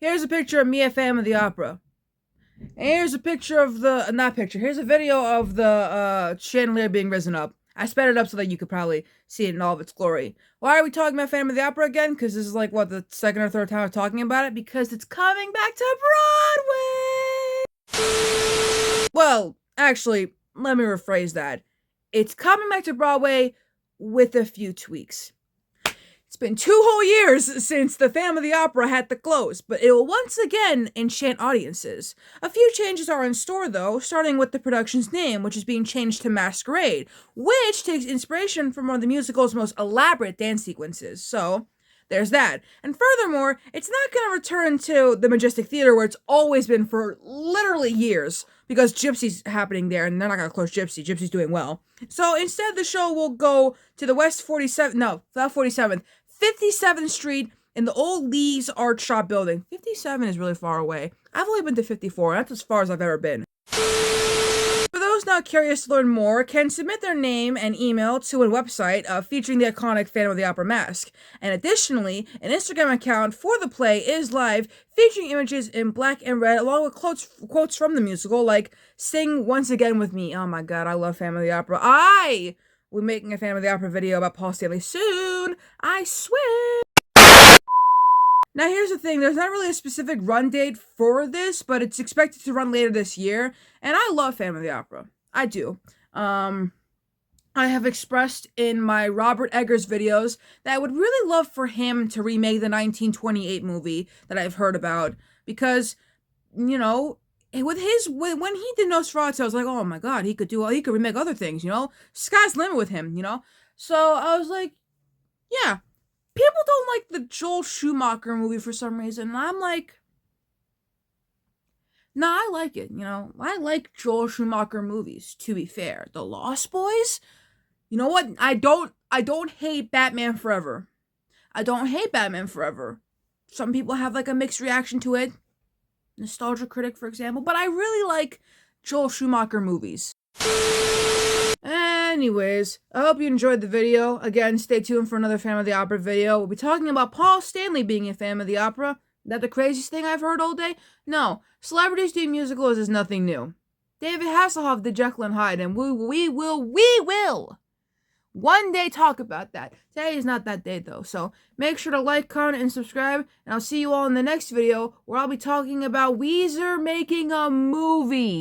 Here's a picture of me at Phantom of the Opera. And here's a picture of the, not picture, here's a video of the chandelier being risen up. I sped it up so that you could probably see it in all of its glory. Why are we talking about Phantom of the Opera again? Because this is like, what, the second or third time I'm talking about it? Because it's coming back to Broadway! Well, actually, let me rephrase that. It's coming back to Broadway with a few tweaks. It's been 2 whole years since the Phantom of the Opera had to close, but it will once again enchant audiences. A few changes are in store though, starting with the production's name, which is being changed to Masquerade, which takes inspiration from one of the musical's most elaborate dance sequences. So, there's that. And furthermore, it's not going to return to the Majestic Theater where it's always been for literally years, because Gypsy's happening there, and they're not going to close Gypsy. Gypsy's doing well. So instead, the show will go to the West 47th, no, not 47th, 57th Street in the old Lee's Art Shop building. 57 is really far away. I've only been to 54, and that's as far as I've ever been. For those not curious to learn more, can submit their name and email to a website featuring the iconic Phantom of the Opera mask. And additionally, an Instagram account for the play is live, featuring images in black and red, along with quotes from the musical, like, "Sing Once Again With Me." Oh my god, I love Phantom of the Opera. I will be making a Phantom of the Opera video about Paul Stanley soon. I swear. Now here's the thing, there's not really a specific run date for this, but it's expected to run later this year, and I love Phantom of the Opera. I do. I have expressed in my Robert Eggers videos that I would really love for him to remake the 1928 movie that I've heard about, because, you know, when he did Nosferatu, I was like, oh my god, he could remake other things, you know? Sky's the limit with him, you know? So I was like, yeah. People don't like the Joel Schumacher movie for some reason, and I'm like, nah, I like it, you know? I like Joel Schumacher movies, to be fair. The Lost Boys? You know what? I don't hate Batman Forever. I don't hate Batman Forever. Some people have like a mixed reaction to it. Nostalgia Critic, for example, but I really like Joel Schumacher movies. Anyways, I hope you enjoyed the video. Again, stay tuned for another Phantom of the Opera video. We'll be talking about Paul Stanley being a Phantom of the Opera. Is that the craziest thing I've heard all day? No. Celebrities doing musicals is nothing new. David Hasselhoff did Jekyll and Hyde, and we will one day talk about that. Today is not that day though, so make sure to like, comment, and subscribe, and I'll see you all in the next video where I'll be talking about Weezer making a movie.